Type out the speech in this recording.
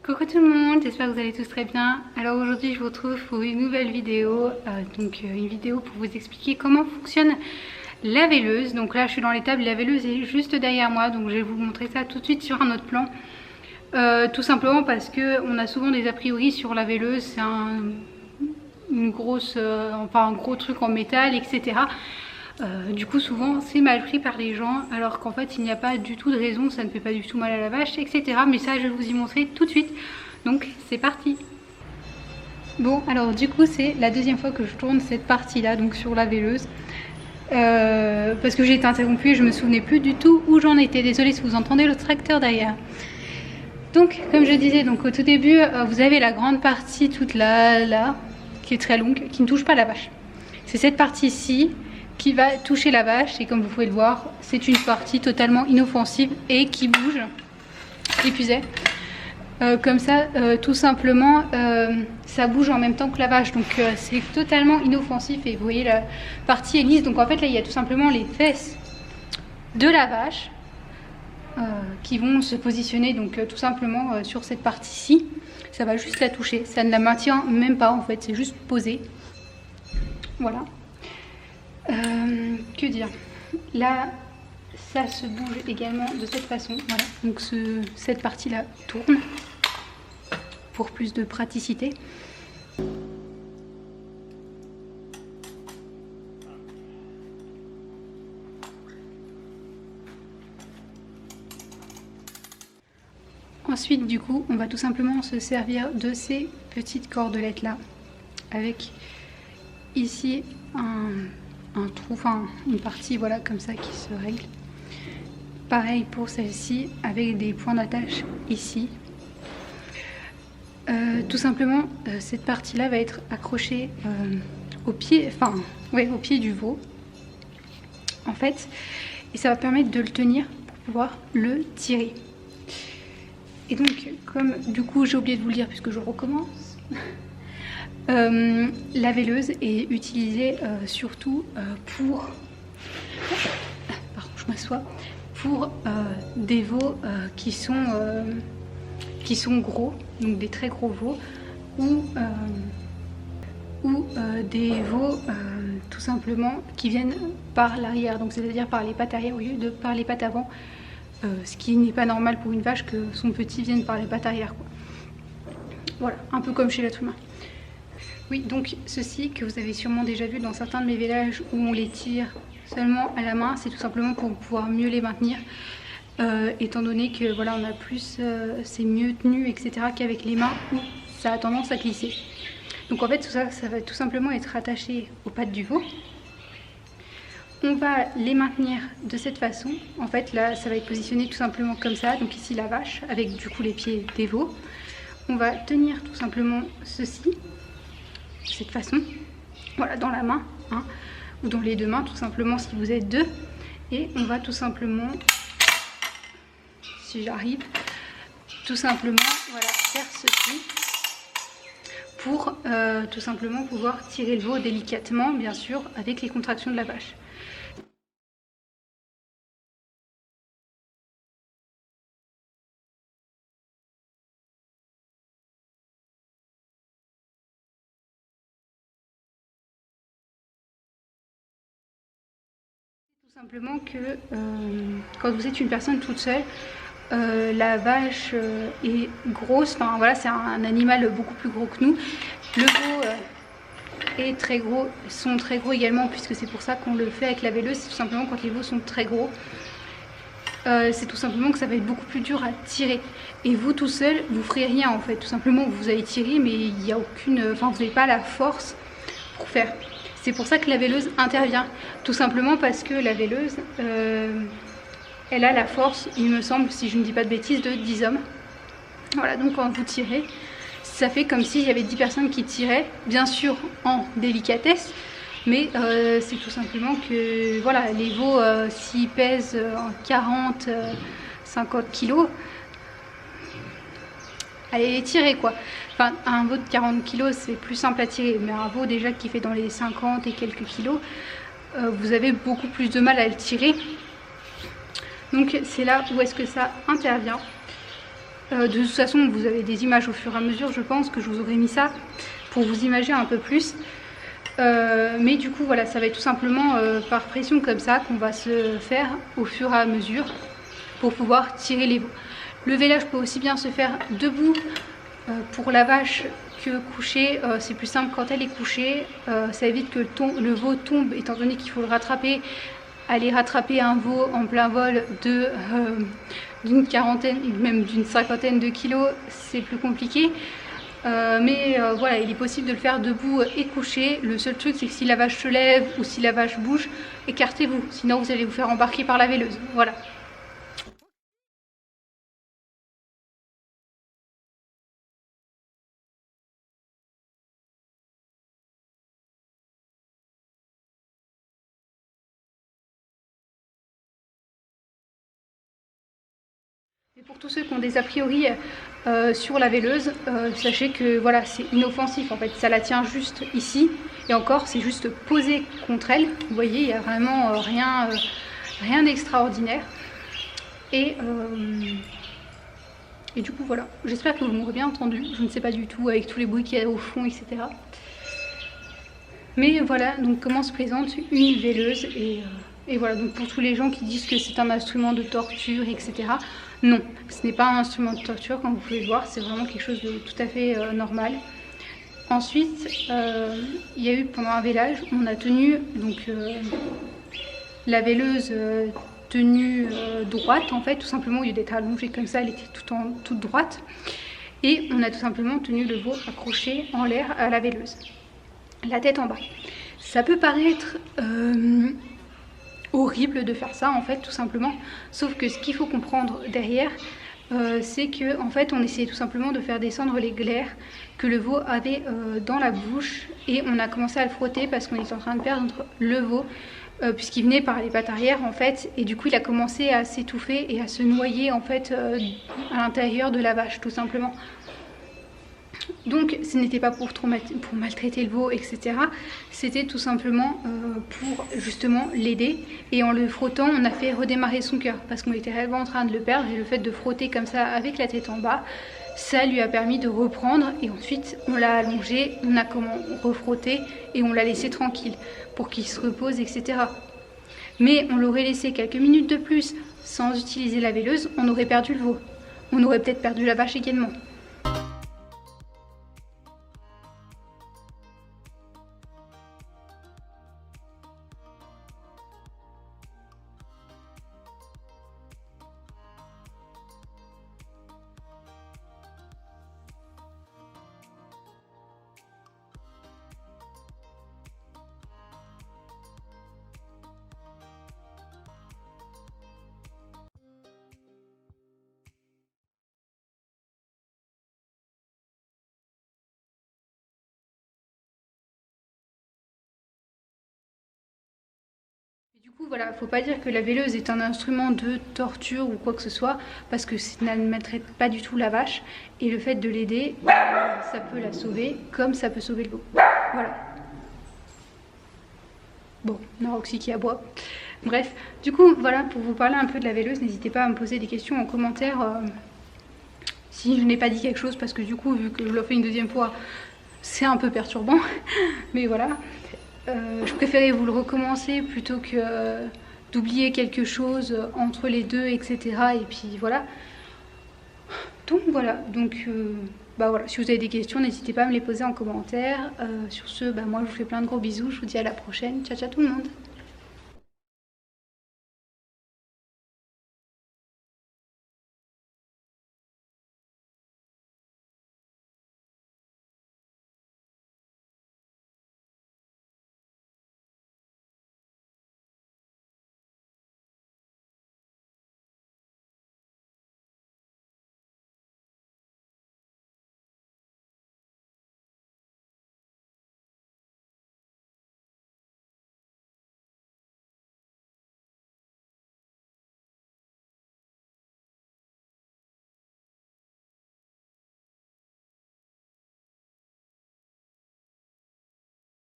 Coucou tout le monde, j'espère que vous allez tous très bien. Alors aujourd'hui je vous retrouve pour une nouvelle vidéo, une vidéo pour vous expliquer comment fonctionne la veileuse. Donc là je suis dans l'étable, la veileuse est juste derrière moi, donc je vais vous montrer ça tout de suite sur un autre plan. Tout simplement parce que on a souvent des a priori sur la veileuse, c'est un gros truc en métal, etc. Du coup souvent c'est mal pris par les gens alors qu'en fait il n'y a pas du tout de raison, ça ne fait pas du tout mal à la vache, etc. Mais ça je vais vous y montrer tout de suite, donc c'est parti. Bon alors du coup c'est la deuxième fois que je tourne cette partie là, donc sur la veileuse, parce que j'ai été interrompue et je me souvenais plus du tout où j'en étais. Désolée si vous entendez le tracteur derrière. Donc comme je disais, donc au tout début vous avez la grande partie toute là qui est très longue, qui ne touche pas la vache. C'est cette partie-ci qui va toucher la vache et comme vous pouvez le voir, c'est une partie totalement inoffensive et qui bouge, qui plus est. Comme ça, tout simplement, ça bouge en même temps que la vache, donc c'est totalement inoffensif et vous voyez la partie est lisse. Donc en fait là il y a tout simplement les fesses de la vache qui vont se positionner donc tout simplement sur cette partie-ci. Ça va juste la toucher, ça ne la maintient même pas en fait, c'est juste posé. Voilà. Que dire, là ça se bouge également de cette façon, voilà, donc cette partie là tourne pour plus de praticité. Ensuite du coup on va tout simplement se servir de ces petites cordelettes là avec ici un trou, enfin une partie voilà comme ça qui se règle. Pareil pour celle-ci avec des points d'attache ici. Tout simplement cette partie là va être accrochée au pied, au pied du veau en fait, et ça va permettre de le tenir pour pouvoir le tirer. Et donc comme du coup j'ai oublié de vous le dire puisque je recommence, la veileuse est utilisée surtout pour, pardon, je m'assois, pour des veaux qui sont gros, donc des très gros veaux, ou des veaux tout simplement qui viennent par l'arrière, donc c'est-à-dire par les pattes arrière au lieu de par les pattes avant, ce qui n'est pas normal pour une vache que son petit vienne par les pattes arrière, quoi. Voilà, un peu comme chez l'être humain. Oui, donc ceci que vous avez sûrement déjà vu dans certains de mes veillages où on les tire seulement à la main, c'est tout simplement pour pouvoir mieux les maintenir, étant donné que voilà on a plus, c'est mieux tenu, etc. qu'avec les mains où ça a tendance à glisser. Donc en fait tout ça, ça va tout simplement être attaché aux pattes du veau. On va les maintenir de cette façon. En fait là ça va être positionné tout simplement comme ça, donc ici la vache avec du coup les pieds des veaux. On va tenir tout simplement ceci de cette façon, voilà, dans la main, hein, ou dans les deux mains tout simplement si vous êtes deux, et on va tout simplement, si j'arrive, tout simplement voilà, faire ceci pour tout simplement pouvoir tirer le veau délicatement, bien sûr avec les contractions de la vache. Tout simplement que quand vous êtes une personne toute seule, la vache est grosse, enfin voilà, c'est un animal beaucoup plus gros que nous. Le veau est très gros, sont très gros également, puisque c'est pour ça qu'on le fait avec la veileuse. C'est tout simplement quand les veaux sont très gros, c'est tout simplement que ça va être beaucoup plus dur à tirer. Et vous tout seul, vous ferez rien en fait. Tout simplement, vous allez tirer, mais il n'y a aucune, enfin vous n'avez pas la force pour faire. C'est pour ça que la veileuse intervient, tout simplement parce que la veileuse, elle a la force, il me semble, si je ne dis pas de bêtises, de 10 hommes. Voilà, donc quand vous tirez, ça fait comme s'il y avait 10 personnes qui tiraient, bien sûr en délicatesse, mais c'est tout simplement que voilà, les veaux, s'ils pèsent 40, 50 kilos, allez les tirer quoi. Enfin, un veau de 40 kg c'est plus simple à tirer, mais un veau déjà qui fait dans les 50 et quelques kilos, vous avez beaucoup plus de mal à le tirer. Donc c'est là où est-ce que ça intervient. De toute façon, vous avez des images au fur et à mesure, je pense que je vous aurais mis ça pour vous imaginer un peu plus. Mais du coup, voilà, ça va être tout simplement par pression comme ça qu'on va se faire au fur et à mesure pour pouvoir tirer les veaux. Le vélage peut aussi bien se faire debout pour la vache que couchée. C'est plus simple quand elle est couchée. Ça évite que le veau tombe, étant donné qu'il faut le rattraper. Aller rattraper un veau en plein vol d'une quarantaine, même d'une cinquantaine de kilos, c'est plus compliqué. Mais voilà, il est possible de le faire debout et couché. Le seul truc, c'est que si la vache se lève ou si la vache bouge, écartez-vous, sinon vous allez vous faire embarquer par la véleuse. Voilà. Et pour tous ceux qui ont des a priori sur la véleuse, sachez que voilà, c'est inoffensif en fait, ça la tient juste ici et encore c'est juste posé contre elle. Vous voyez, il n'y a vraiment rien d'extraordinaire. Et du coup voilà, j'espère que vous m'aurez bien entendu. Je ne sais pas du tout avec tous les bruits qu'il y a au fond, etc. Mais voilà, donc comment se présente une véleuse et voilà, donc pour tous les gens qui disent que c'est un instrument de torture, etc. Non, ce n'est pas un instrument de torture, comme vous pouvez le voir, c'est vraiment quelque chose de tout à fait normal. Ensuite, il y a eu pendant un vélage, on a tenu donc la véleuse tenue droite en fait, tout simplement, au lieu d'être allongée comme ça, elle était toute droite. Et on a tout simplement tenu le veau accroché en l'air à la véleuse, la tête en bas. Ça peut paraître horrible de faire ça en fait, tout simplement, sauf que ce qu'il faut comprendre derrière, c'est que en fait on essayait tout simplement de faire descendre les glaires que le veau avait dans la bouche, et on a commencé à le frotter parce qu'on était en train de perdre le veau puisqu'il venait par les pattes arrière en fait, et du coup il a commencé à s'étouffer et à se noyer en fait à l'intérieur de la vache tout simplement. Donc ce n'était pas pour maltraiter le veau, etc. C'était tout simplement pour justement l'aider. Et en le frottant, on a fait redémarrer son cœur parce qu'on était réellement en train de le perdre. Et le fait de frotter comme ça avec la tête en bas, ça lui a permis de reprendre. Et ensuite, on l'a allongé, on a refrotté et on l'a laissé tranquille pour qu'il se repose, etc. Mais on l'aurait laissé quelques minutes de plus sans utiliser la véleuse, on aurait perdu le veau. On aurait peut-être perdu la vache également. Du coup, voilà, faut pas dire que la véleuse est un instrument de torture ou quoi que ce soit, parce que ça ne maltraite pas du tout la vache, et le fait de l'aider, ça peut la sauver, comme ça peut sauver le veau. Voilà. Bon, Naroxy qui aboie. Bref, du coup, voilà, pour vous parler un peu de la véleuse, n'hésitez pas à me poser des questions en commentaire si je n'ai pas dit quelque chose, parce que du coup, vu que je le fais une deuxième fois, c'est un peu perturbant, mais voilà. Je préférais vous le recommencer plutôt que d'oublier quelque chose entre les deux, etc. Et puis voilà. Donc voilà, bah voilà, si vous avez des questions, n'hésitez pas à me les poser en commentaire. Sur ce, bah moi je vous fais plein de gros bisous, je vous dis à la prochaine. Ciao ciao tout le monde.